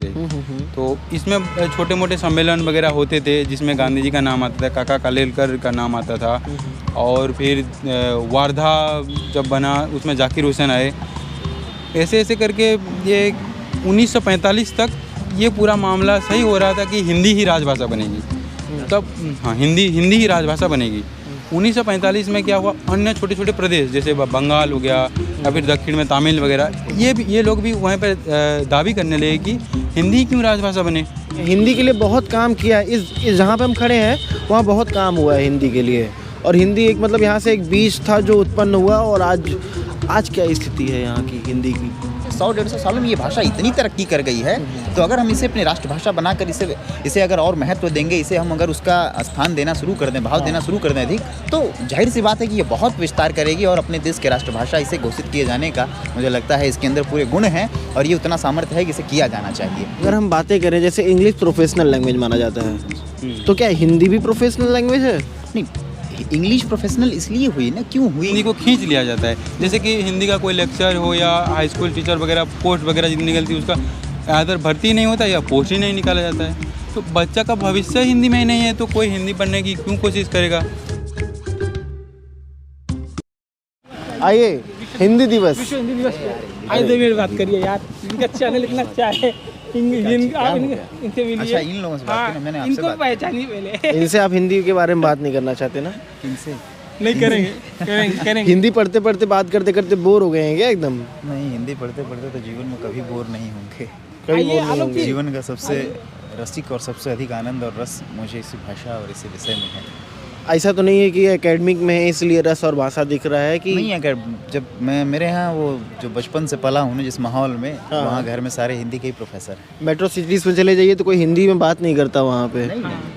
तो इसमें छोटे मोटे सम्मेलन वगैरह होते थे जिसमें गांधी जी का नाम आता था, काका कालेलकर का नाम आता था, और फिर वारधा जब बना उसमें जाकिर हुसैन आए। ऐसे ऐसे करके ये 1945 तक ये पूरा मामला सही हो रहा था कि हिंदी ही राजभाषा बनेगी। तब हाँ, हिंदी ही राजभाषा बनेगी। 1945 में क्या हुआ, अन्य छोटे छोटे प्रदेश जैसे बंगाल हो गया या फिर दक्षिण में तमिल वगैरह, ये लोग भी वहाँ पर दावी करने लगे कि हिंदी क्यों राजभाषा बने। हिंदी के लिए बहुत काम किया है। इस जहाँ पे हम खड़े हैं वहाँ बहुत काम हुआ है हिंदी के लिए। और हिंदी एक मतलब यहाँ से एक बीज था जो उत्पन्न हुआ, और आज क्या स्थिति है यहाँ की हिंदी की। 100-150 सालों में ये भाषा इतनी तरक्की कर गई है, तो अगर हम इसे अपनी राष्ट्रभाषा बनाकर इसे अगर और महत्व देंगे, इसे हम अगर उसका स्थान देना शुरू कर दें, भाव देना शुरू कर दें अधिक, तो जाहिर सी बात है कि ये बहुत विस्तार करेगी और अपने देश के राष्ट्रभाषा इसे घोषित किए जाने का मुझे लगता है इसके अंदर पूरे गुण हैं और ये उतना सामर्थ्य है कि इसे किया जाना चाहिए। अगर हम बातें करें, जैसे इंग्लिश प्रोफेशनल लैंग्वेज माना जाता है, तो क्या हिंदी भी प्रोफेशनल लैंग्वेज है? नहीं, इंग्लिश प्रोफेशनल इसलिए हुई ना, क्यों हुई? हिंदी को खींच लिया जाता है। जैसे कि हिंदी का कोई लेक्चर हो या हाई स्कूल टीचर वगैरह पोस्ट वगैरह जितनी निकलती है उसका आदर भर्ती नहीं होता या पोस्ट ही नहीं निकाला जाता है। तो बच्चा का भविष्य हिंदी में ही नहीं है तो कोई हिंदी पढ़ने की क्यों कोशिश करेगा। आइए, हिंदी दिवस। विश्व हिंदी दिवस आज 2 मिनट बात करिए यार, इनका चैनल इतना अच्छा है। इनसे मिलिए। अच्छा, इन लोगों से बात करना, मैंने आपसे इनको बात पहचानिए पहले। इनसे आप हिंदी के बारे में बात नहीं करना चाहते ना? इनसे नहीं करेंगे। हिंदी पढ़ते पढ़ते बात करते करते बोर हो गए हैं क्या एकदम? नहीं, हिंदी पढ़ते पढ़ते तो जीवन में कभी बोर नहीं होंगे। कभी बोर नहीं होंगे। जीवन का सबसे रसिक और सबसे अधिक आनंद और रस मुझे इसी भाषा और इसी विषय में है। ऐसा तो नहीं है कि एकेडमिक में है इसलिए रस और भाषा दिख रहा है कि नहीं, अगर जब मैं मेरे यहाँ वो जो बचपन से पला हूँ ना जिस माहौल में, वहाँ घर में सारे हिंदी के ही प्रोफेसर हैं। मेट्रो सिटीज़ में चले जाइए तो कोई हिंदी में बात नहीं करता वहाँ पे।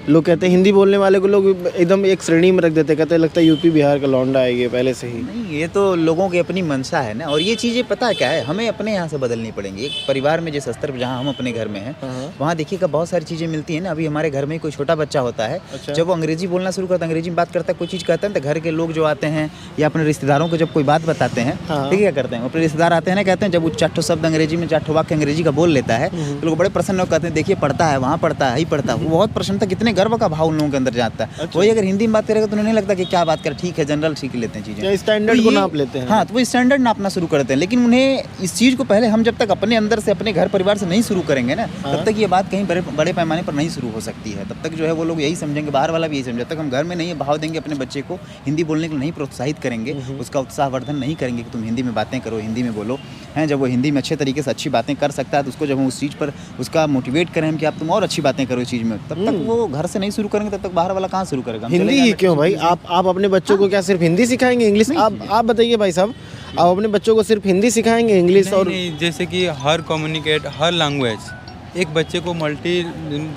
लोग कहते हैं हिंदी बोलने वाले को लोग एकदम एक श्रेणी में रख देते, कहते हैं लगता है यूपी बिहार का लौंडा है ये पहले से ही। नहीं, ये तो लोगों की अपनी मंशा है ना, और ये चीज़ें पता है क्या है, हमें अपने यहाँ से बदलनी पड़ेंगी। एक परिवार में जिस स्तर पर जहाँ हम अपने घर में हैं वहाँ देखिएगा बहुत सारी चीज़ें मिलती हैं ना। अभी हमारे घर में कोई छोटा बच्चा होता है, जब वो अंग्रेजी बोलना शुरू करता है, अंग्रेजी में बात करता है, कोई चीज़ कहते हैं तो घर के लोग जो आते हैं या अपने रिश्तेदारों को जब कोई बात बताते हैं तो क्या करते हैं, अपने रिश्तेदार आते हैं ना, कहते हैं जब वो 4 शब्द अंग्रेजी में 4 वाक्य अंग्रेजी का बोल लेता है तो लोग बड़े प्रसन्न होकर कहते हैं देखिए पढ़ता है, वहाँ पढ़ता है, ही पढ़ता है। वो बहुत प्रसन्नता, कितने गर्व का भाव उन लोगों के अंदर जाता है। वही अगर हिंदी में बात करेगा तो उन्हें नहीं लगता कि क्या बात कर, ठीक है, जनरल सीख लेते हैं चीज़ें, स्टैंडर्ड को नाप लेते हैं। हाँ, तो वो स्टैंडर्ड नापना शुरू करते हैं। लेकिन उन्हें इस चीज़ को पहले हम जब तक अपने अंदर से अपने घर परिवार से नहीं शुरू करेंगे ना, तब तक ये बात कहीं बड़े पैमाने पर नहीं शुरू हो सकती है। तब तक जो है वो लोग यही समझेंगे, बाहर वाला भी यही समझे। जब तक हम घर में नहीं भाव देंगे अपने बच्चे को, हिंदी बोलने के लिए नहीं प्रोत्साहित करेंगे, उसका उत्साहवर्धन नहीं करेंगे कि तुम हिंदी में बातें करो, हिंदी में बोलो, हैं, जब वो हिंदी में अच्छे तरीके से अच्छी बातें कर सकता है तो उसको जब हम उस चीज़ पर उसका मोटिवेट करें हम कि आप तुम और अच्छी बातें करो इस चीज़ में, तब तक वो घर से नहीं शुरू करेंगे, तब तक बाहर वाला कहाँ शुरू करेगा। हिंदी ही क्यों भाई? आप अपने बच्चों को क्या सिर्फ हिंदी सिखाएंगे, इंग्लिश? आप बताइए भाई साहब, आप अपने बच्चों को सिर्फ हिंदी सिखाएंगे, इंग्लिश? और नहीं, जैसे कि हर लैंग्वेज एक बच्चे को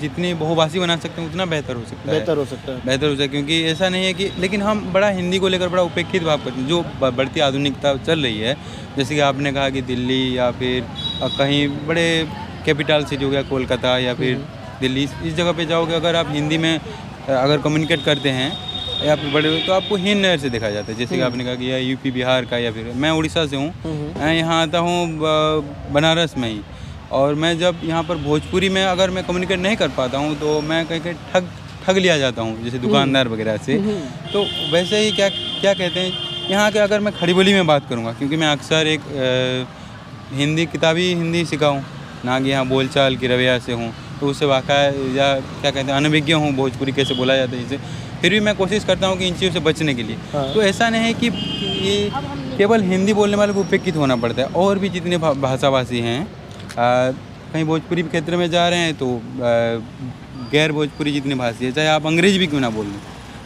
जितनी बहुभाषी बना सकते हैं उतना बेहतर हो सकता है, क्योंकि ऐसा नहीं है कि, लेकिन हम बड़ा हिंदी को लेकर बड़ा उपेक्षित भाव करते हैं। जो बढ़ती आधुनिकता चल रही है, जैसे कि आपने कहा कि दिल्ली या फिर कहीं बड़े कैपिटल सिटी हो गया कोलकाता या फिर दिल्ली, इस जगह पे जाओगे अगर आप हिंदी में अगर कम्युनिकेट करते हैं या फिर बड़े तो आपको हीन नज़र से देखा जाता है। जैसे कि आपने कहा कि यह यूपी बिहार का, या फिर मैं उड़ीसा से हूँ, मैं यहाँ आता हूँ बनारस में ही, और मैं जब यहाँ पर भोजपुरी में अगर मैं कम्युनिकेट नहीं कर पाता हूँ तो मैं कहीं ठग लिया जाता हूँ, जैसे दुकानदार वगैरह से। तो वैसे ही क्या कहते हैं यहाँ के, अगर मैं खड़ी बोली में बात करूँगा, क्योंकि मैं अक्सर एक किताबी हिंदी सीखा हूँ ना, कि यहाँ बोलचाल की रवैया से हूँ, तो उससे वाक़ई या क्या कहते हैं अनभिज्ञ हूँ भोजपुरी कैसे बोला जाता है इसे। फिर भी मैं कोशिश करता हूँ कि इन चीज़ों से बचने के लिए। तो ऐसा नहीं है कि ये केवल हिंदी बोलने वाले को उपेक्षित होना पड़ता है, और भी जितने भाषाभाषी हैं, कहीं भोजपुरी क्षेत्र में जा रहे हैं तो गैर भोजपुरी जितनी भाषी है, चाहे आप अंग्रेजी भी क्यों ना बोल लें,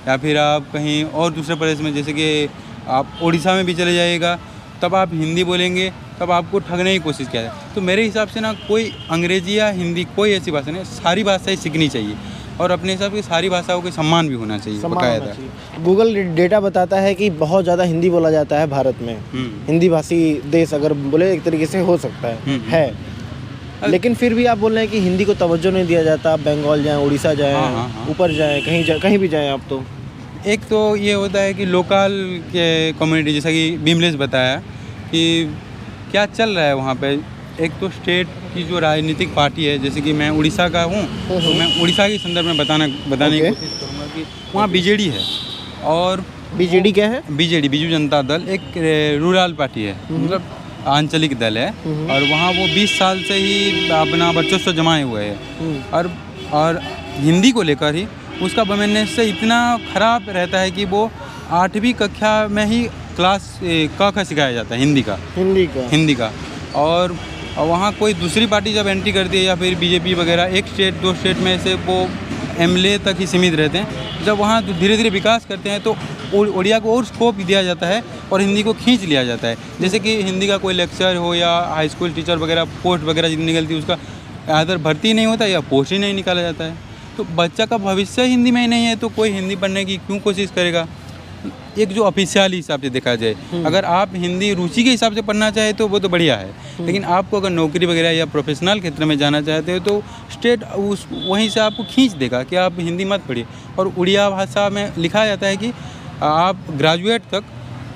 या फिर आप कहीं और दूसरे प्रदेश में, जैसे कि आप उड़ीसा में भी चले जाइएगा, तब आप हिंदी बोलेंगे, तब आपको ठगने की कोशिश किया जाए। तो मेरे हिसाब से ना, कोई अंग्रेजी या हिंदी कोई ऐसी भाषा नहीं, सारी भाषाएं सीखनी चाहिए, और अपने हिसाब से सारी भाषाओं को सम्मान भी होना चाहिए बाकायदा। गूगल डेटा बताता है कि बहुत ज़्यादा हिंदी बोला जाता है भारत में। हिंदी भाषी देश अगर बोले एक तरीके से हो सकता है, लेकिन फिर भी आप बोल रहे हैं कि हिंदी को तवज्जो नहीं दिया जाता। आप बंगाल जाएं, उड़ीसा जाएं, ऊपर जाएं, कहीं भी जाएं आप, तो एक तो ये होता है कि लोकल के कम्युनिटी, जैसा कि बिमलेश बताया कि क्या चल रहा है वहाँ पे, एक तो स्टेट की जो राजनीतिक पार्टी है, जैसे कि मैं उड़ीसा का हूँ, तो मैं उड़ीसा के संदर्भ में बताने की कोशिश करूँगा कि वहाँ बीजेडी है। और बीजेडी क्या है? बीजेडी बिजू जनता दल एक रूरल पार्टी है, मतलब आंचलिक दल है। और वहाँ वो 20 साल से ही अपना वर्चस्व जमाए हुए हैं। और हिंदी को लेकर ही उसका वैमनस्य इतना ख़राब रहता है कि वो 8वीं कक्षा में ही क्लास क ख सिखाया जाता है हिंदी का। और वहाँ कोई दूसरी पार्टी जब एंट्री करती है या फिर बीजेपी वगैरह, एक स्टेट 2 स्टेट में से वो एमएलए तक ही सीमित रहते हैं। जब वहाँ धीरे धीरे विकास करते हैं तो उड़िया को और स्कोप दिया जाता है और हिंदी को खींच लिया जाता है। जैसे कि हिंदी का कोई लेक्चर हो या हाई स्कूल टीचर वगैरह पोस्ट वगैरह जितनी निकलती है, उसका आदर भर्ती नहीं होता या पोस्ट ही नहीं निकाला जाता है। तो बच्चा का भविष्य हिंदी में ही नहीं है तो कोई हिंदी पढ़ने की क्यों कोशिश करेगा। एक जो ऑफिशियल हिसाब से देखा जाए, अगर आप हिंदी रुचि के हिसाब से पढ़ना चाहे तो वो तो बढ़िया है, लेकिन आपको अगर नौकरी वगैरह या प्रोफेशनल क्षेत्र में जाना चाहते हो तो स्टेट उस वहीं से आपको खींच देगा कि आप हिंदी मत पढ़िए। और उड़िया भाषा में लिखा जाता है कि आप ग्रेजुएट तक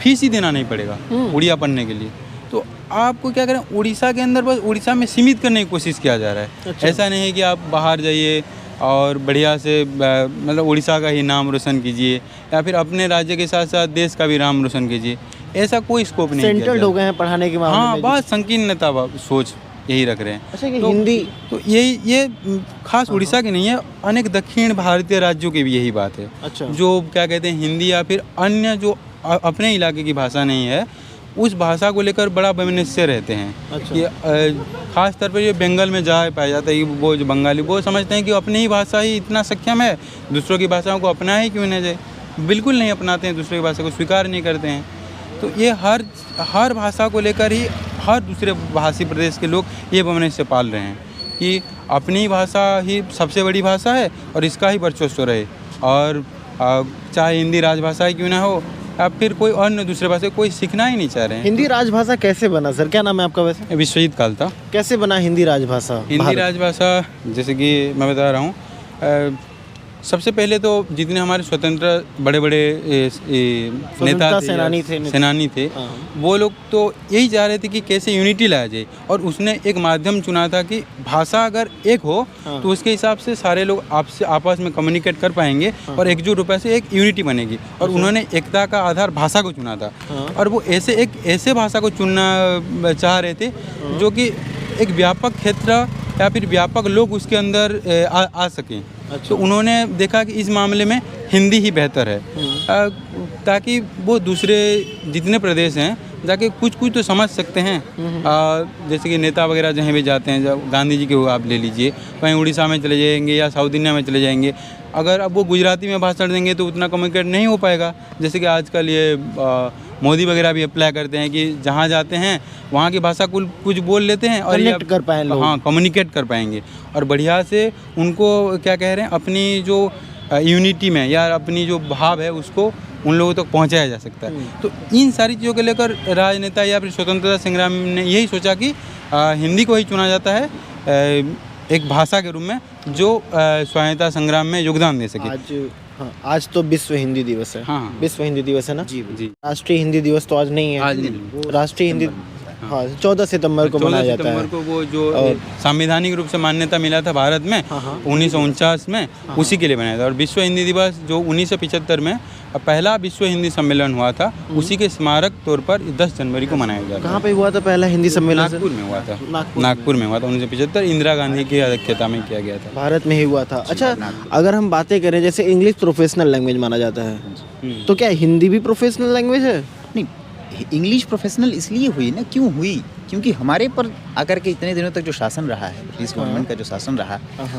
फीस ही देना नहीं पड़ेगा उड़िया पढ़ने के लिए। तो आपको क्या करें, उड़ीसा के अंदर बस उड़ीसा में सीमित करने की कोशिश किया जा रहा है। अच्छा। ऐसा नहीं है कि आप बाहर जाइए और बढ़िया से मतलब उड़ीसा का ही नाम रोशन कीजिए या फिर अपने राज्य के साथ साथ देश का भी नाम रोशन कीजिए, ऐसा कोई स्कोप नहीं। सेंट्रल हो गए हैं पढ़ाने के मामले में। हाँ, बहुत संकीर्णता सोच यही रख रहे हैं। अच्छा, कि हिंदी तो ये खास उड़ीसा की नहीं है, अनेक दक्षिण भारतीय राज्यों की भी यही बात है। अच्छा। जो क्या कहते हैं हिंदी या फिर अन्य जो अपने इलाके की भाषा नहीं है उस भाषा को लेकर बड़ा वैमनस्य रहते हैं। अच्छा। कि खास तौर पर ये बंगाल में जहाँ पाया जाता है कि वो जो बंगाली वो समझते हैं कि अपनी ही भाषा ही इतना सक्षम है, दूसरों की भाषाओं को अपना ही क्यों न जाए। बिल्कुल नहीं अपनाते हैं, दूसरे की भाषा को स्वीकार नहीं करते हैं। तो ये हर भाषा को लेकर ही हर दूसरे भाषी प्रदेश के लोग ये वैमनस्य पाल रहे हैं कि अपनी भाषा ही सबसे बड़ी भाषा है और इसका ही वर्चस्व रहे। और चाहे हिंदी राजभाषा ही क्यों ना हो या फिर कोई अन्य दूसरे भाषा कोई सीखना ही नहीं चाह रहे हैं। हिंदी राजभाषा कैसे बना सर? क्या नाम है आपका वैसे? विश्वजीत काल था। कैसे बना हिंदी राजभाषा? हिंदी राजभाषा जैसे कि मैं बता रहा हूँ, सबसे पहले तो जितने हमारे स्वतंत्र बड़े बड़े नेता थे, सेनानी थे, वो लोग तो यही चाह रहे थे कि कैसे यूनिटी लाया जाए। और उसने एक माध्यम चुना था कि भाषा अगर एक हो तो उसके हिसाब से सारे लोग आपस में कम्युनिकेट कर पाएंगे और एकजुट रूप से एक यूनिटी बनेगी। और उन्होंने एकता का आधार भाषा को चुना था। और वो ऐसे भाषा को चुनना चाह रहे थे जो कि एक व्यापक क्षेत्र या फिर व्यापक लोग उसके अंदर आ सकें। अच्छा। तो उन्होंने देखा कि इस मामले में हिंदी ही बेहतर है, ताकि वो दूसरे जितने प्रदेश हैं जाके कुछ तो समझ सकते हैं। जैसे कि नेता वगैरह जहाँ भी जाते हैं, जब गांधी जी के आप ले लीजिए, कहीं उड़ीसा में चले जाएंगे या साउथ इंडिया में चले जाएंगे, अगर अब वो गुजराती में भाषण देंगे तो उतना कम्युनिकेट नहीं हो पाएगा। जैसे कि आजकल ये मोदी वगैरह भी अप्लाई करते हैं कि जहाँ जाते हैं वहाँ की भाषा कुछ बोल लेते हैं और कनेक्ट कर पाएँ लोग। हाँ, कम्युनिकेट कर पाएंगे और बढ़िया से उनको क्या कह रहे हैं अपनी जो यूनिटी में या अपनी जो भाव है उसको उन लोगों तक पहुंचाया जा सकता है। तो इन सारी चीज़ों को लेकर राजनेता या फिर स्वतंत्रता संग्राम ने यही सोचा कि हिंदी को ही चुना जाता है एक भाषा के रूप में जो स्वाधीनता संग्राम में योगदान दे सके। आज तो विश्व हिंदी दिवस है। हाँ। विश्व हिंदी दिवस है ना? जी। राष्ट्रीय हिंदी दिवस तो आज नहीं है। आज नहीं। राष्ट्रीय हिंदी 14 सितंबर को मनाया जाता है। 14 सितंबर को वो जो संवैधानिक रूप से मान्यता मिला था भारत में 1949 में, उसी के लिए बनाया था। और विश्व हिंदी दिवस जो 1975 में पहला विश्व हिंदी सम्मेलन हुआ था, उसी के स्मारक तौर पर 10 जनवरी को मनाया जाता है। कहाँ पे हुआ था पहला हिंदी सम्मेलन? नागपुर में हुआ था। नागपुर में हुआ था 1975, इंदिरा गांधी की अध्यक्षता में किया गया था। भारत में ही हुआ था। अच्छा, अगर हम बातें करें जैसे इंग्लिश प्रोफेशनल लैंग्वेज माना जाता है, तो क्या हिंदी भी प्रोफेशनल लैंग्वेज है? नहीं, इंग्लिश प्रोफेशनल इसलिए हुई ना, क्यों हुई? क्योंकि हमारे पर आकर के इतने दिनों तक जो शासन रहा है, ब्रिटिश गवर्नमेंट का जो शासन रहा,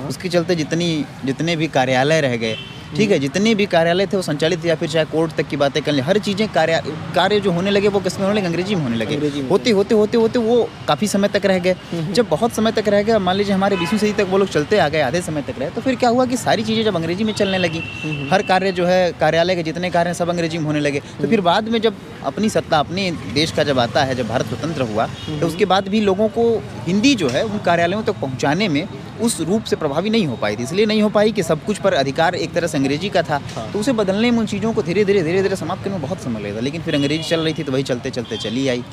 उसके चलते जितने भी कार्यालय रह गए, ठीक है, जितने भी कार्यालय थे वो संचालित, या फिर चाहे कोर्ट तक की बातें कर लें, हर चीज़ें कार्य जो होने लगे वो किस में होने लगे? अंग्रेजी में होने लगे। होते होते वो काफ़ी समय तक रह गए। जब बहुत समय तक रह गए, मान लीजिए हमारे 20वीं सदी तक वो लोग चलते आ गए, आधे समय तक रहे, तो फिर क्या हुआ कि सारी चीज़ें जब अंग्रेजी में चलने लगी, हर कार्य जो है कार्यालय के जितने कार्य हैं सब अंग्रेजी में होने लगे। तो फिर बाद में जब अपनी सत्ता अपने देश का जब आता है, जब भारत स्वतंत्र हुआ, तो उसके बाद भी लोगों को हिंदी जो है उन कार्यालयों तक पहुँचाने में उस रूप से प्रभावी नहीं हो पाई थी। इसलिए नहीं हो पाई कि सब कुछ पर अधिकार एक तरह से अंग्रेजी का था। तो उसे बदलने में, उन चीज़ों को धीरे धीरे समाप्त करने में बहुत समय लगता। लेकिन फिर अंग्रेजी चल रही थी तो वही चलते चलते चली आई।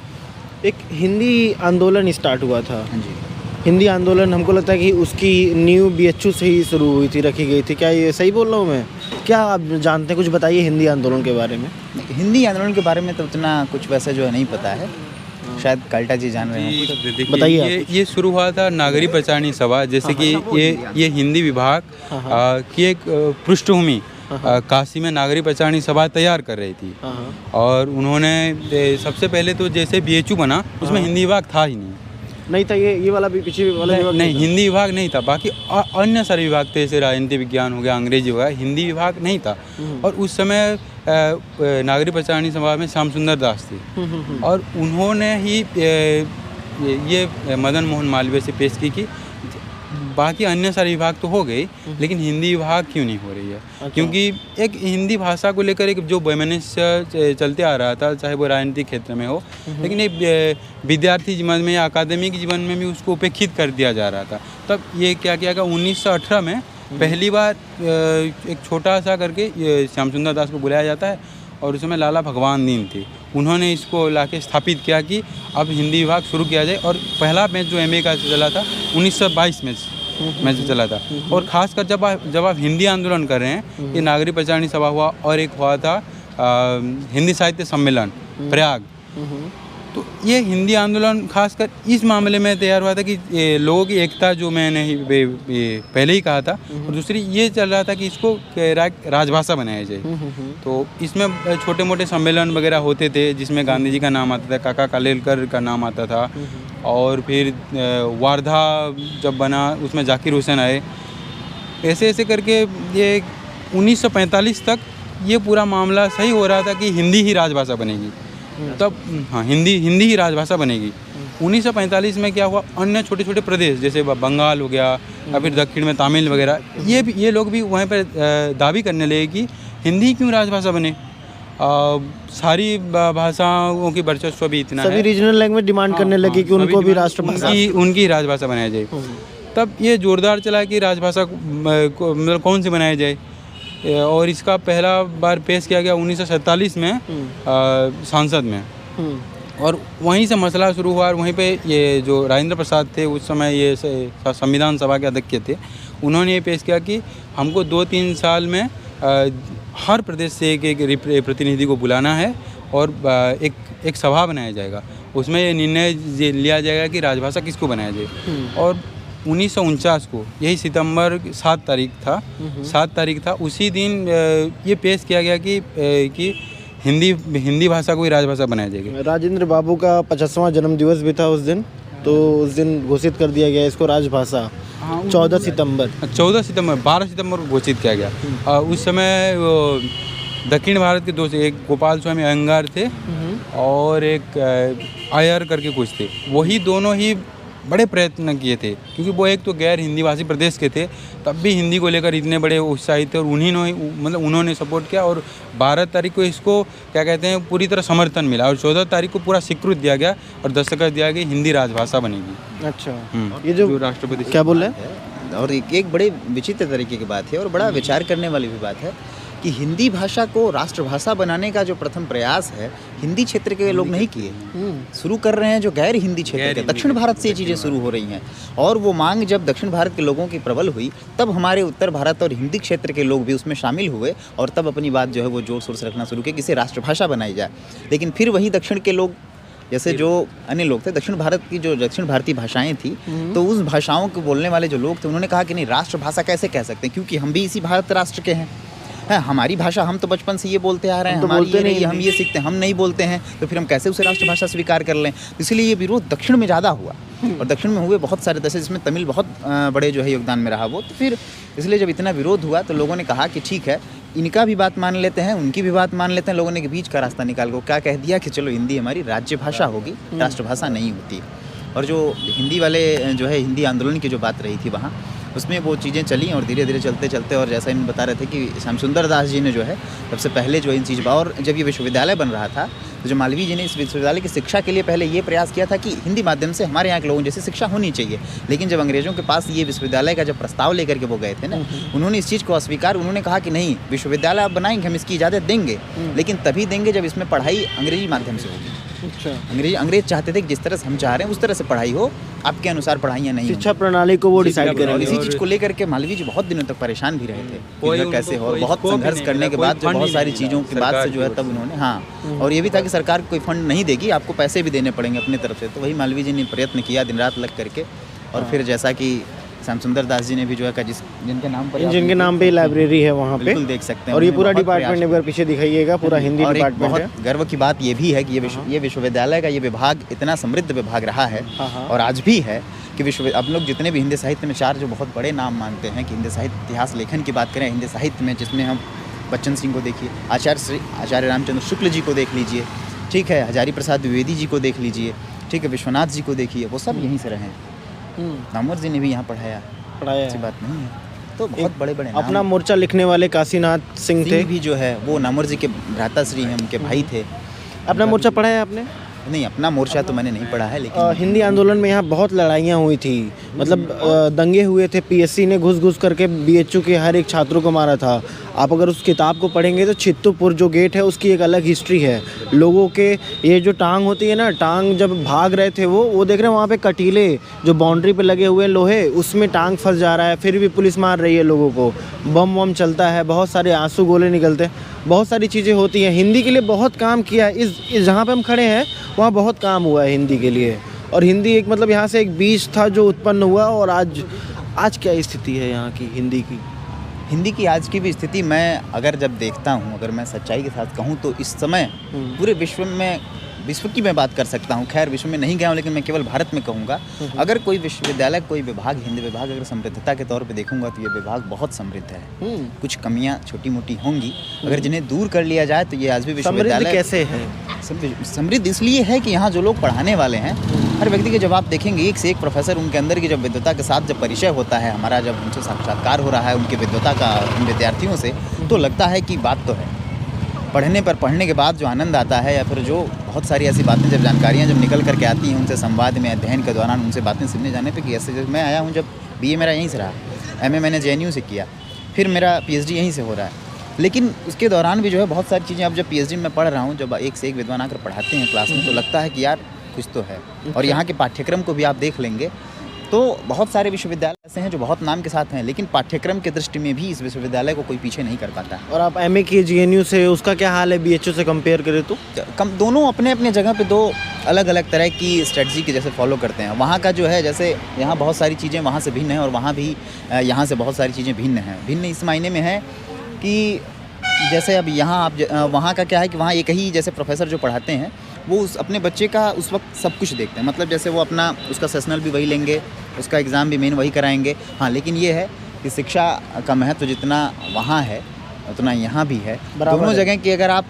एक हिंदी आंदोलन स्टार्ट हुआ था। हाँ जी। हिंदी आंदोलन हमको लगता है कि उसकी नींव BHU से ही शुरू हुई थी, रखी गई थी। क्या ये सही बोल रहा हूँ मैं? क्या आप जानते हैं, कुछ बताइए हिंदी आंदोलन के बारे में। हिंदी आंदोलन के बारे में तो उतना कुछ वैसा जो है नहीं पता है, शायद काल्टा जी जान रहे हैं। देखिए, बताइए ये शुरू हुआ था नागरी प्रचारणी सभा, जैसे कि ये हिंदी विभाग की एक पृष्ठभूमि काशी में नागरी प्रचारणी सभा तैयार कर रही थी। और उन्होंने सबसे पहले तो जैसे BHU बना, उसमें हिंदी विभाग था ही नहीं था। ये वाला भी पीछे वाला विभाग नहीं, हिंदी विभाग नहीं था। बाकी अन्य सारे विभाग थे, जैसे राजनीति विज्ञान हो गया, अंग्रेजी हो गया, हिंदी विभाग नहीं था। और उस समय नागरी प्रचारणी सभा में श्याम सुंदर दास थे, और उन्होंने ही ये मदन मोहन मालवीय से पेश की कि बाकी अन्य सारे विभाग तो हो गए, लेकिन हिंदी विभाग क्यों नहीं हो रही है। अच्छा। क्योंकि एक हिंदी भाषा को लेकर एक जो वैमनस्य चलते आ रहा था, चाहे वो राजनीतिक क्षेत्र में हो, लेकिन एक विद्यार्थी जीवन में या अकादमिक जीवन में भी उसको उपेक्षित कर दिया जा रहा था। तब ये क्या किया गया, 1918 में पहली बार एक छोटा सा करके श्याम सुंदर दास को बुलाया जाता है, और उस समय लाला भगवान दीन थे। उन्होंने इसको लाके स्थापित किया कि अब हिंदी विभाग शुरू किया जाए। और पहला मैच जो MA का चला था 1922 में से चला था। और ख़ासकर जब आप हिंदी आंदोलन कर रहे हैं, ये नागरी प्रचारणी सभा हुआ, और एक हुआ था हिंदी साहित्य सम्मेलन प्रयाग। तो ये हिंदी आंदोलन खासकर इस मामले में तैयार हुआ था कि लोगों की एकता, जो मैंने पहले ही कहा था, और दूसरी ये चल रहा था कि इसको राजभाषा बनाया जाए। तो इसमें छोटे मोटे सम्मेलन वगैरह होते थे, जिसमें गांधी जी का नाम आता था, काका कालेलकर का नाम आता था, और फिर वारधा जब बना उसमें जाकिर हुसैन आए। ऐसे ऐसे करके ये 1945 तक ये पूरा मामला सही हो रहा था कि हिंदी ही राजभाषा बनेगी। तब हाँ, हिंदी ही राजभाषा बनेगी। 1945 में क्या हुआ, अन्य छोटे छोटे प्रदेश जैसे बंगाल हो गया, या फिर दक्षिण में तमिल वगैरह, ये लोग भी वहीं पर दावी करने लगे कि हिंदी क्यों राजभाषा बने। सारी भाषाओं की वर्चस्व भी इतना है, सभी रीजनल लैंग्वेज डिमांड करने लगे कि उनको भी राष्ट्रभाषा, उनकी राजभाषा बनाया जाए। तब ये जोरदार चला कि राजभाषा मतलब कौन सी बनाया जाए, और इसका पहला बार पेश किया गया 1947 में संसद में। और वहीं से मसला शुरू हुआ, और वहीं पे ये जो राजेंद्र प्रसाद थे उस समय, ये संविधान सभा के अध्यक्ष थे, उन्होंने ये पेश किया कि हमको 2-3 साल में हर प्रदेश से एक प्रतिनिधि को बुलाना है, और एक सभा बनाया जाएगा, उसमें ये निर्णय लिया जाएगा कि राजभाषा किसको बनाया जाए। और 1949 को, यही सितंबर 7 तारीख था, उसी दिन ये पेश किया गया कि हिंदी भाषा को ही राजभाषा बनाया जाएगा। राजेंद्र बाबू का 50वां जन्म दिवस भी था उस दिन, तो उस दिन घोषित कर दिया गया इसको राजभाषा। 14 सितंबर 12 सितंबर को घोषित किया गया। उस समय दक्षिण भारत के 2 एक गोपाल स्वामी अयंगार थे, और एक आयर करके कुछ थे, वही दोनों ही बड़े प्रयत्न किए थे, क्योंकि वो एक तो गैर हिंदी भाषी प्रदेश के थे, तब भी हिंदी को लेकर इतने बड़े उत्साहित थे, और उन्होंने सपोर्ट किया। और 12 तारीख को इसको क्या कहते हैं, पूरी तरह समर्थन मिला, और 14 तारीख को पूरा स्वीकृत दिया गया और दस्तखत दिया गया, हिंदी राजभाषा बनेगी। अच्छा, ये जो राष्ट्रपति क्या बोल रहे हैं, और एक बड़े विचित्र तरीके की बात है, और बड़ा विचार करने वाली भी बात है कि हिंदी भाषा को राष्ट्रभाषा बनाने का जो प्रथम प्रयास है, हिंदी क्षेत्र के लोग नहीं किए, शुरू कर रहे हैं जो गैर हिंदी क्षेत्र के, दक्षिण भारत से ये चीज़ें शुरू हो रही हैं। और वो मांग जब दक्षिण भारत के लोगों की प्रबल हुई, तब हमारे उत्तर भारत और हिंदी क्षेत्र के लोग भी उसमें शामिल हुए, और तब अपनी बात जो है वो जोर शोर से रखना शुरू किया कि इसे राष्ट्रभाषा बनाई जाए। लेकिन फिर वही दक्षिण के लोग, जैसे जो अन्य लोग थे, दक्षिण भारत की जो दक्षिण भारतीय भाषाएं थी, तो उस भाषाओं को बोलने वाले जो लोग थे, उन्होंने कहा कि नहीं, राष्ट्रभाषा कैसे कह सकते हैं, क्योंकि हम भी इसी भारत राष्ट्र के हैं। हमारी भाषा, हम तो बचपन से ये बोलते आ रहे हैं, हमारी ये नहीं, हम ये सीखते हैं, हम नहीं बोलते हैं, तो फिर हम कैसे उसे राष्ट्रभाषा स्वीकार कर लें। इसलिए ये विरोध दक्षिण में ज़्यादा हुआ, और दक्षिण में हुए बहुत सारे देश, जिसमें तमिल बहुत बड़े जो है योगदान में रहा वो। तो फिर इसलिए जब इतना विरोध हुआ, तो लोगों ने कहा कि ठीक है, इनका भी बात मान लेते हैं, उनकी भी बात मान लेते हैं। लोगों ने के बीच का रास्ता निकाल को क्या कह दिया कि चलो हिंदी हमारी राज्य भाषा होगी, राष्ट्रभाषा नहीं होती। और जो हिंदी वाले जो है हिंदी आंदोलन की जो बात रही थी वहाँ, उसमें वो चीज़ें चली, और धीरे धीरे चलते चलते, और जैसा इन बता रहे थे कि श्याम सुंदर दास जी ने जो है सबसे पहले जो इन चीज़, और जब ये विश्वविद्यालय बन रहा था, तो जो मालवीय जी ने इस विश्वविद्यालय की शिक्षा के लिए पहले ये प्रयास किया था कि हिंदी माध्यम से हमारे यहाँ के लोगों जैसी शिक्षा होनी चाहिए। लेकिन जब अंग्रेज़ों के पास ये विश्वविद्यालय का जब प्रस्ताव लेकर के वो गए थे ना, उन्होंने इस चीज़ को अस्वीकार, उन्होंने कहा कि नहीं, विश्वविद्यालय आप बनाएंगे, हम इसकी इजाज़त देंगे, लेकिन तभी देंगे जब इसमें पढ़ाई अंग्रेजी माध्यम से होगी। अच्छा, अंग्रेज चाहते थे कि जिस तरह से हम चाह रहे हैं उस तरह से पढ़ाई हो, आपके अनुसार पढ़ाइयाँ नहीं शिक्षा प्रणाली को वो डिसाइड और करेंगे। इसी चीज़ को लेकर के मालवीय जी बहुत दिनों तक परेशान भी रहे थे कोई कि उनको कैसे हो, कोई बहुत स्कोप ही संघर्ष नहीं करने मिला, के कोई बाद जो फंड बहुत ही सारी नहीं चीज़ों मिला के बाद सरकार से जो है की तब उन्होंने हाँ, और ये भी था कि सरकार कोई फंड नहीं देगी, आपको पैसे भी देने पड़ेंगे अपनी तरफ से। तो वही मालवीय जी ने प्रयत्न किया दिन रात लग करके, और फिर जैसा कि श्याम सुंदर दास जी ने भी जो है जिनके नाम पर जिनके नाम पे लाइब्रेरी है वहाँ पे, बिल्कुल देख सकते हैं। और ये उन्होंने पूरा बहुत डिपार्टमेंट प्रयास अगर पीछे दिखाइएगा, पूरा हिंदी और एक डिपार्टमेंट है। बहुत गर्व की बात ये भी है कि ये विश्वविद्यालय का ये विभाग इतना समृद्ध विभाग रहा है और आज भी है कि अब लोग जितने भी हिंदी साहित्य में 4 जो बहुत बड़े नाम मानते हैं कि हिंदी साहित्य इतिहास लेखन की बात करें हिंदी साहित्य में, जिसमें हम बच्चन सिंह को देखिए, आचार्य रामचंद्र शुक्ल जी को देख लीजिए, ठीक है, हजारी प्रसाद द्विवेदी जी को देख लीजिए, ठीक है, विश्वनाथ जी को देखिए, वो सब यहीं से रहे हैं। नामवर जी ने भी यहाँ पढ़ाया, ऐसी बात नहीं है। तो बहुत बड़े बड़े अपना मोर्चा लिखने वाले काशीनाथ सिंह थे भी जो है वो नामवर जी के भ्राताश्री हैं, उनके भाई थे। अपना मोर्चा पढ़ा है आपने? नहीं, अपना मोर्चा तो मैंने नहीं पढ़ा है, लेकिन हिंदी आंदोलन में यहाँ बहुत लड़ाइयाँ हुई थी, मतलब दंगे हुए थे, पीएससी ने घुस घुस करके बीएचयू के हर एक छात्रों को मारा था। आप अगर उस किताब को पढ़ेंगे तो चित्तूपुर जो गेट है उसकी एक अलग हिस्ट्री है। लोगों के ये जो टांग होती है ना, टांग जब भाग रहे थे वो देख रहे हैं वहाँ पे कटीले जो बाउंड्री पे लगे हुए लोहे, उसमें टांग फंस जा रहा है, फिर भी पुलिस मार रही है लोगों को, बम वम चलता है, बहुत सारे आंसू गोले निकलते हैं, बहुत सारी चीज़ें होती हैं। हिंदी के लिए बहुत काम किया है, इस जहाँ पे हम खड़े हैं वहाँ बहुत काम हुआ है हिंदी के लिए। और हिंदी एक मतलब यहाँ से एक बीज था जो उत्पन्न हुआ, और आज क्या स्थिति है यहाँ की हिंदी की आज की भी स्थिति मैं अगर जब देखता हूँ, अगर मैं सच्चाई के साथ कहूँ तो इस समय पूरे विश्व की मैं बात कर सकता हूँ, खैर विश्व में नहीं गया हूँ लेकिन मैं केवल भारत में कहूँगा, अगर कोई विश्वविद्यालय, कोई विभाग, हिंदी विभाग अगर समृद्धता के तौर पे देखूंगा तो ये विभाग बहुत समृद्ध है। कुछ कमियाँ छोटी मोटी होंगी, अगर जिन्हें दूर कर लिया जाए तो ये आज भी विश्वविद्यालय कैसे है समृद्ध इसलिए है कि यहाँ जो लोग पढ़ाने वाले हैं, हर व्यक्ति के जब आप देखेंगे एक से एक प्रोफेसर, उनके अंदर की जब विद्वता के साथ जब परिचय होता है हमारा, जब उनसे साक्षात्कार हो रहा है उनकी विद्वता का उन विद्यार्थियों से, तो लगता है कि बात तो है। पढ़ने के बाद जो आनंद आता है, या फिर जो बहुत सारी ऐसी बातें, जब जानकारियाँ जब निकल करके आती हैं उनसे संवाद में, अध्ययन के दौरान उनसे बातें सुनने जाने पे, कि ऐसे जब मैं आया हूँ, जब BA मेरा यहीं से रहा, MA मैंने JNU से किया, फिर मेरा PhD यहीं से हो रहा है, लेकिन उसके दौरान भी जो है बहुत सारी चीज़ें, अब जब PhD में पढ़ रहा हूँ, जब एक से एक विद्वान आकर पढ़ाते हैं क्लास में, तो लगता है कि यार कुछ तो है। और यहाँ के पाठ्यक्रम को भी आप देख लेंगे तो बहुत सारे विश्वविद्यालय ऐसे हैं जो बहुत नाम के साथ हैं, लेकिन पाठ्यक्रम के दृष्टि में भी इस विश्वविद्यालय को कोई पीछे नहीं कर पाता है। और आप MA किए JNU से, उसका क्या हाल है BHU से कंपेयर करें तो? दोनों अपने अपने जगह पे दो अलग अलग तरह की स्ट्रेटजी के जैसे फॉलो करते हैं। वहाँ का जो है, जैसे यहाँ बहुत सारी चीज़ें वहाँ से भिन्न हैं, और वहाँ भी यहाँ से बहुत सारी चीज़ें भिन्न हैं। भिन्न इस मायने में है कि जैसे अब यहाँ आप वहाँ का क्या है कि वहाँ एक ही जैसे प्रोफेसर जो पढ़ाते हैं वो अपने बच्चे का उस वक्त सब कुछ देखते हैं, मतलब जैसे वो अपना उसका सेशनल भी वही लेंगे, उसका एग्ज़ाम भी मेन वही कराएंगे। हाँ, लेकिन ये है कि शिक्षा का महत्व जितना वहाँ है उतना यहाँ भी है। दोनों जगह की अगर आप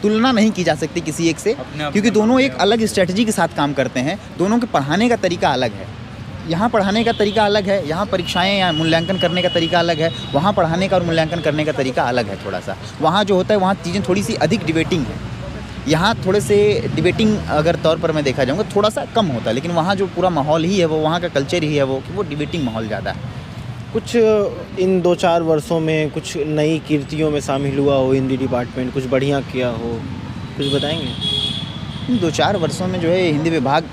तुलना नहीं की जा सकती किसी एक से, क्योंकि दोनों एक अलग स्ट्रेटजी के साथ काम करते हैं। दोनों के पढ़ाने का तरीका अलग है। यहाँ पढ़ाने का तरीका अलग है, यहाँ परीक्षाएं या मूल्यांकन करने का तरीका अलग है, वहाँ पढ़ाने का और मूल्यांकन करने का तरीका अलग है थोड़ा सा। वहाँ जो होता है वहाँ चीज़ें थोड़ी सी अधिक डिबेटिंग है, यहाँ थोड़े से डिबेटिंग अगर तौर पर मैं देखा जाऊँगा थोड़ा सा कम होता है, लेकिन वहाँ जो पूरा माहौल ही है वो, वहाँ का कल्चर ही है वो, कि वो डिबेटिंग माहौल ज़्यादा है। कुछ इन 2-4 वर्षों में कुछ नई कीर्तियों में शामिल हुआ हो हिंदी डिपार्टमेंट, कुछ बढ़िया किया हो, कुछ बताएंगे? इन 2-4 वर्षों में जो है हिंदी विभाग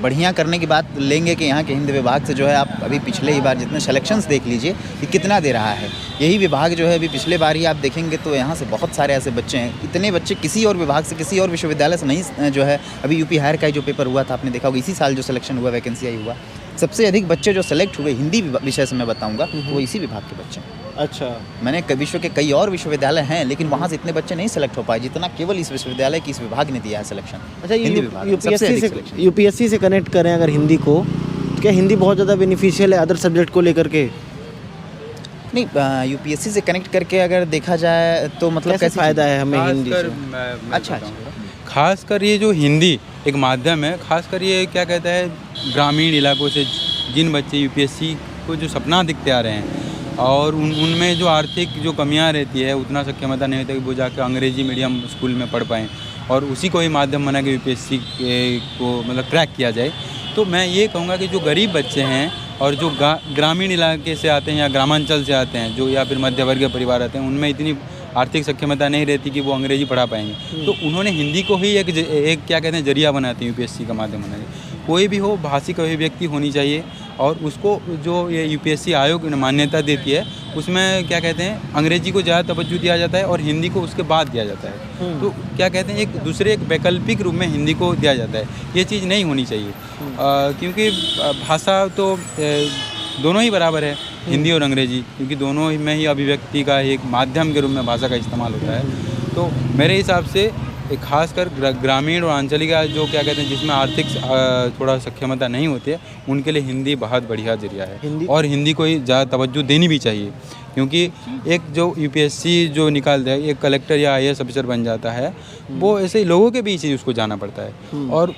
बढ़िया करने की बात लेंगे कि यहाँ के हिंदी विभाग से जो है, आप अभी पिछले ही बार जितने सिलेक्शंस देख लीजिए कि कितना दे रहा है। यही विभाग जो है अभी पिछले बार ही आप देखेंगे तो यहाँ से बहुत सारे ऐसे बच्चे हैं, इतने बच्चे किसी और विभाग से, किसी और विश्वविद्यालय से नहीं जो है। अभी UP हायर का जो पेपर हुआ था आपने देखा होगा, इसी साल जो सिलेक्शन हुआ, वैकेंसी आई हुआ, सबसे अधिक बच्चे जो सेलेक्ट हुए हिंदी विषय से मैं बताऊँगा वो इसी विभाग के बच्चे हैं। अच्छा, मैंने विश्व के कई और विश्वविद्यालय हैं, लेकिन वहाँ से इतने बच्चे नहीं सेलेक्ट हो पाए जितना केवल इस विश्वविद्यालय की इस विभाग ने दिया है सिलेक्शन। अच्छा, UPSC से कनेक्ट करें अगर हिंदी को, तो क्या हिंदी बहुत ज़्यादा बेनिफिशियल है अदर सब्जेक्ट को लेकर के? नहीं, UPSC से कनेक्ट करके अगर देखा जाए तो मतलब कैसे फ़ायदा है हमें हिंदी से? अच्छा, खासकर ये जो हिंदी एक माध्यम है, खासकर ये क्या कहता है, ग्रामीण इलाकों से जिन बच्चे UPSC को जो सपना दिखते आ रहे हैं, और उनमें जो आर्थिक जो कमियां रहती है, उतना सक्षमता नहीं होता कि वो जाकर अंग्रेजी मीडियम स्कूल में पढ़ पाएँ, और उसी को ही माध्यम बना के UPSC को मतलब क्रैक किया जाए। तो मैं ये कहूँगा कि जो गरीब बच्चे हैं और जो ग्रामीण इलाके से आते हैं या ग्रामांचल से आते हैं, जो या फिर मध्य वर्गीय परिवार आते हैं, उनमें इतनी आर्थिक सक्षमता नहीं रहती कि वो अंग्रेजी पढ़ा पाएंगे, तो उन्होंने हिंदी को ही एक क्या कहते हैं जरिया बनाते हैं यूपीएससी का माध्यम बनाते। कोई भी हो भाषिक अभिव्यक्ति होनी चाहिए, और उसको जो ये यूपीएससी आयोग मान्यता देती है उसमें क्या कहते हैं अंग्रेजी को ज़्यादा तवज्जो दिया जाता है और हिंदी को उसके बाद दिया जाता है। तो क्या कहते हैं एक दूसरे एक वैकल्पिक रूप में हिंदी को दिया जाता है, ये चीज़ नहीं होनी चाहिए। क्योंकि भाषा तो दोनों ही बराबर है, हिंदी और अंग्रेजी, क्योंकि दोनों में ही अभिव्यक्ति का एक माध्यम के रूप में भाषा का इस्तेमाल होता है। तो मेरे हिसाब से खासकर ग्रामीण और आंचलिक जो क्या कहते हैं जिसमें आर्थिक थोड़ा सक्षमता नहीं होती है, उनके लिए हिंदी बहुत बढ़िया जरिया है, और हिंदी को ही ज़्यादा तवज्जो देनी भी चाहिए। क्योंकि एक जो यूपीएससी जो निकालता है, एक कलेक्टर या आईएएस ऑफिसर बन जाता है, वो ऐसे ही लोगों के बीच ही उसको जाना पड़ता है, और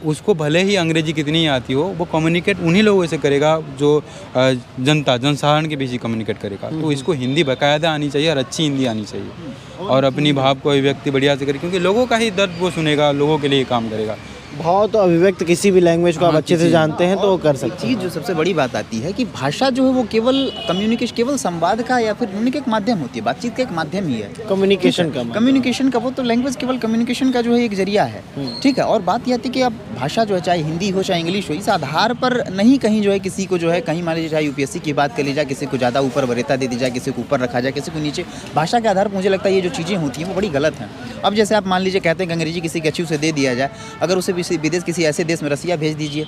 उसको भले ही अंग्रेजी कितनी ही आती हो, वो कम्युनिकेट उन्हीं लोगों से करेगा जो जनसाधारण के बीच ही कम्युनिकेट करेगा। तो इसको हिंदी बाकायदा आनी चाहिए और अच्छी हिंदी आनी चाहिए, और अपनी भाव को अभिव्यक्ति बढ़िया से करे, क्योंकि लोगों का ही दर्द वो सुनेगा, लोगों के लिए काम करेगा। भाव तो अभिव्यक्त किसी भी लैंग्वेज को आप अच्छे से जानते हैं तो वो कर सकते हैं। चीज़ जो सबसे बड़ी बात आती है कि भाषा जो है वो केवल कम्युनिकेशन, केवल संवाद का या फिर उनके एक माध्यम होती है, बातचीत का एक माध्यम ही है, कम्युनिकेशन का वो तो लैंग्वेज केवल कम्युनिकेशन का जो है एक जरिया है, ठीक है। और बात यह आती है कि अब भाषा जो है चाहे हिंदी हो चाहे इंग्लिश हो, इस आधार पर नहीं कहीं जो है किसी को जो है कहीं मान लीजिए चाहे यूपीएससी की बात कर ली जाए, किसी को ज़्यादा ऊपर वरीयता दे दी जाए, किसी को ऊपर रखा जाए, किसी को नीचे। भाषा के आधार पर मुझे लगता है ये जो चीज़ें होती हैं वो बड़ी गलत हैं। अब जैसे आप मान लीजिए कहते हैं कि अंग्रेजी किसी के अच्छे से दे दिया जाए, अगर उसे विदेश किसी ऐसे देश में रसिया भेज दीजिए,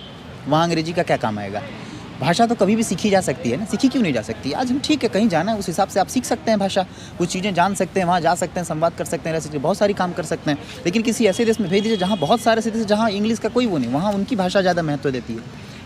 वहाँ अंग्रेजी का क्या काम आएगा? भाषा तो कभी भी सीखी जा सकती है ना, सीखी क्यों नहीं जा सकती? आज हम ठीक है कहीं जाना है उस हिसाब से आप सीख सकते हैं भाषा, कुछ चीज़ें जान सकते हैं, वहाँ जा सकते हैं, संवाद कर सकते हैं, ऐसे बहुत सारी काम कर सकते हैं। लेकिन किसी ऐसे देश में भेज दीजिए जहाँ बहुत सारे ऐसे देश जहाँ इंग्लिश का कोई वो नहीं, वहाँ उनकी भाषा ज़्यादा महत्व देती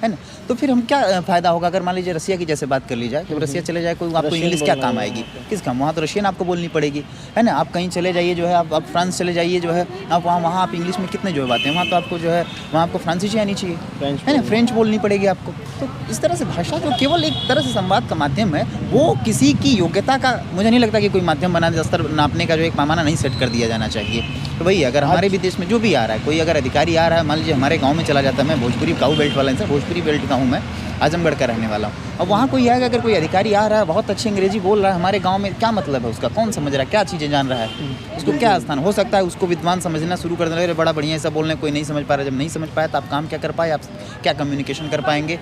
है ना। तो फिर हम क्या फ़ायदा होगा अगर मान लीजिए रसिया की जैसे बात कर ली जाए, तो रसिया चले जाए कोई, आपको इंग्लिश क्या काम आएगी? किस काम? वहाँ तो रशियन आपको बोलनी पड़ेगी, है ना। आप कहीं चले जाइए जो है, आप फ्रांस चले जाइए जो है, आप वहाँ आप इंग्लिश में कितने जो है बातें, वहाँ तो आपको जो है वहाँ आपको फ्रांसीसी आनी चाहिए, है ना, फ्रेंच बोलनी पड़ेगी आपको। तो इस तरह से भाषा जो केवल एक तरह से संवाद का माध्यम है, वो किसी की योग्यता का मुझे नहीं लगता कि कोई माध्यम बनाने स्तर नापने का जो एक पैमाना नहीं सेट कर दिया जाना चाहिए। तो वही अगर हमारे भी देश में जो भी आ रहा है, कोई अगर अधिकारी आ रहा है, मान लीजिए हमारे गाँव में चला जाता है, मैं भोजपुरी काऊ बेल्ट वाला इंसान, भोजपुरी बेल्ट का हूँ मैं, आजमगढ़ का रहने वाला हूँ। अब वहाँ कोई आएगा, अगर कोई अधिकारी आ रहा है बहुत अच्छी अंग्रेजी बोल रहा है हमारे गांव में, क्या मतलब है उसका? कौन समझ रहा है? क्या चीज़ें जान रहा है? उसको क्या स्थान हो सकता है? उसको विद्वान समझना शुरू कर देना, अरे बड़ा बढ़िया ऐसा बोलने, कोई नहीं समझ पा रहा। जब नहीं समझ पाया तो आप काम क्या कर पाए? आप क्या कम्युनिकेशन कर पाएंगे?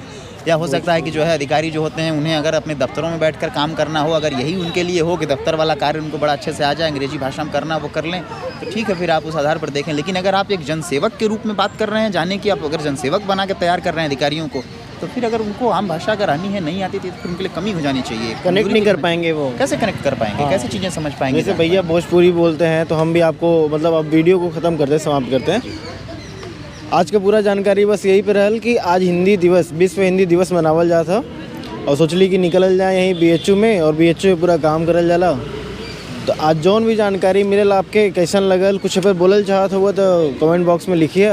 या हो सकता है कि जो है अधिकारी जो होते हैं उन्हें अगर अपने दफ्तरों में बैठकर काम करना हो, अगर यही उनके लिए हो कि दफ्तर वाला कार्य उनको बड़ा अच्छे से आ जाए, अंग्रेजी भाषा में करना वो कर लें, तो ठीक है, फिर आप उस आधार पर देखें। लेकिन अगर आप एक जनसेवक के रूप में बात कर रहे हैं, जाने कि आप अगर जनसेवक बना के तैयार कर रहे हैं अधिकारियों को, तो फिर अगर उनको आम भाषा अगर आनी है, नहीं आती थी, तो फिर उनके लिए कमी हो जानी चाहिए। कनेक्ट नहीं कर पाएंगे वो, कैसे कनेक्ट कर पाएंगे? कैसे चीज़ें समझ पाएंगे? जैसे भैया भोजपुरी बोलते हैं तो हम भी आपको मतलब अब वीडियो को ख़त्म करते हैं, समाप्त करते हैं। आज का पूरा जानकारी बस यही पे रहल कि आज हिंदी दिवस, विश्व हिंदी दिवस मनावल जाता, और सोचली कि निकल जाए यहीं बीएचयू में, और बीएचयू में पूरा काम करल जाला। तो आज जौन भी जानकारी मिलल आपके कैसन लगल, कुछ पर बोलल चाहत हुआ तो कमेंट बॉक्स में लिखिए।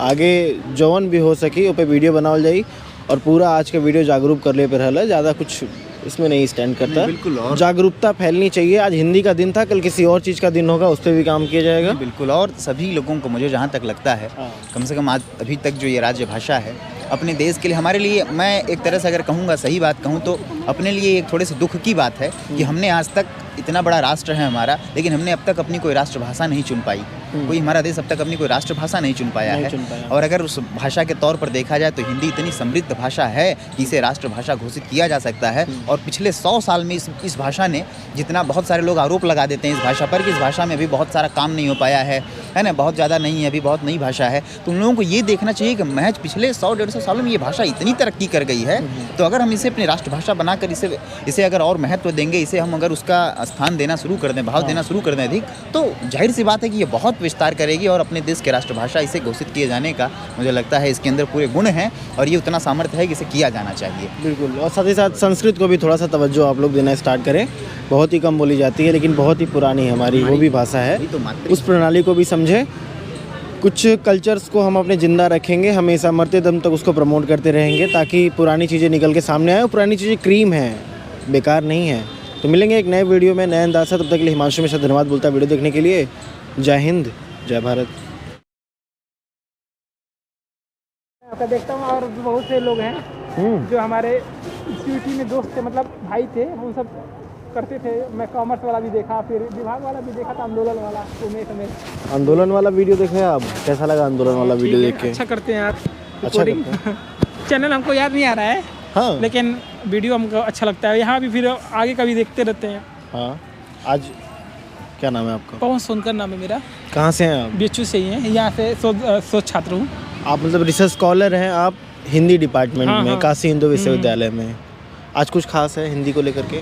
आगे जौन भी हो सकी उस पर वीडियो बनावल जाई, और पूरा आज का वीडियो जागरूक कर ले पे रहला, ज़्यादा कुछ इसमें नहीं स्टैंड करता। बिल्कुल, और जागरूकता फैलनी चाहिए। आज हिंदी का दिन था, कल किसी और चीज़ का दिन होगा, उस पर भी काम किया जाएगा। बिल्कुल, और सभी लोगों को मुझे जहाँ तक लगता है, कम से कम आज अभी तक जो ये राज्य भाषा है अपने देश के लिए, हमारे लिए, मैं एक तरह से अगर कहूँगा, सही बात कहूँ तो अपने लिए एक थोड़े से दुख की बात है कि हमने आज तक, इतना बड़ा राष्ट्र है हमारा, लेकिन हमने अब तक अपनी कोई राष्ट्रभाषा नहीं चुन पाई। कोई हमारा देश अब तक अपनी कोई राष्ट्रभाषा नहीं चुन पाया है। और अगर उस भाषा के तौर पर देखा जाए तो हिंदी इतनी समृद्ध भाषा है कि इसे राष्ट्रभाषा घोषित किया जा सकता है। और पिछले 100 साल में इस भाषा ने, जितना बहुत सारे लोग आरोप लगा देते हैं इस भाषा पर कि इस भाषा में अभी बहुत सारा काम नहीं हो पाया है ना, बहुत ज़्यादा नहीं है, अभी बहुत नई भाषा है, तो उन लोगों को ये देखना चाहिए कि महज पिछले 100-150 सालों में ये भाषा इतनी तरक्की कर गई है। तो अगर हम इसे अपनी राष्ट्रभाषा बनाकर इसे अगर और महत्व देंगे, इसे हम अगर उसका स्थान देना शुरू कर दें, भाव देना शुरू कर दें अधिक, तो जाहिर सी बात है कि ये बहुत विस्तार करेगी। और अपने देश के राष्ट्रभाषा इसे घोषित किए जाने का मुझे लगता है इसके अंदर पूरे गुण हैं, और ये उतना सामर्थ्य है कि इसे किया जाना चाहिए। बिल्कुल, और साथ ही साथ संस्कृत को भी थोड़ा सा तवज्जो आप लोग देना स्टार्ट करें। बहुत ही कम बोली जाती है, लेकिन बहुत ही पुरानी हमारी वो भी भाषा है, उस प्रणाली को भी समझें। कुछ कल्चर्स को हम अपने ज़िंदा रखेंगे, हमेशा मरते दम तक उसको प्रमोट करते रहेंगे, ताकि पुरानी चीज़ें निकल के सामने आए। पुरानी चीज़ें क्रीम हैं, बेकार नहीं है। तो मिलेंगे एक नए वीडियो में, नए अंदाज से। तब तक के लिए हिमांशु मिश्रा धन्यवाद बोलता है वीडियो देखने के लिए। जय हिंद, जय भारत। आपका देखता हूँ, और बहुत से लोग हैं जो हमारे इंस्टीट्यूट में दोस्त थे, मतलब भाई थे, वो सब करते थे, मैं कॉमर्स वाला भी देखा, फिर विभाग वाला भी देखा था, आंदोलन वाला उमेश। आंदोलन वाला वीडियो देखे आप? कैसा लगा आंदोलन वाला वीडियो देख के? अच्छा करते हैं यार अच्छा रिकॉर्डिंग। चैनल हमको याद नहीं आ रहा है, हाँ लेकिन वीडियो हमको अच्छा लगता है। यहाँ भी फिर आगे का भी देखते रहते हैं। हाँ। आज क्या नाम है आपका? पवन सोनकर नाम है मेरा, कहाँ से हैं आप? बीएचयू से ही है, यहाँ से शोध छात्र हूँ। आप मतलब रिसर्च स्कॉलर हैं आप हिंदी डिपार्टमेंट हाँ, में, हाँ। काशी हिंदू विश्वविद्यालय में। आज कुछ खास है हिंदी को लेकर के?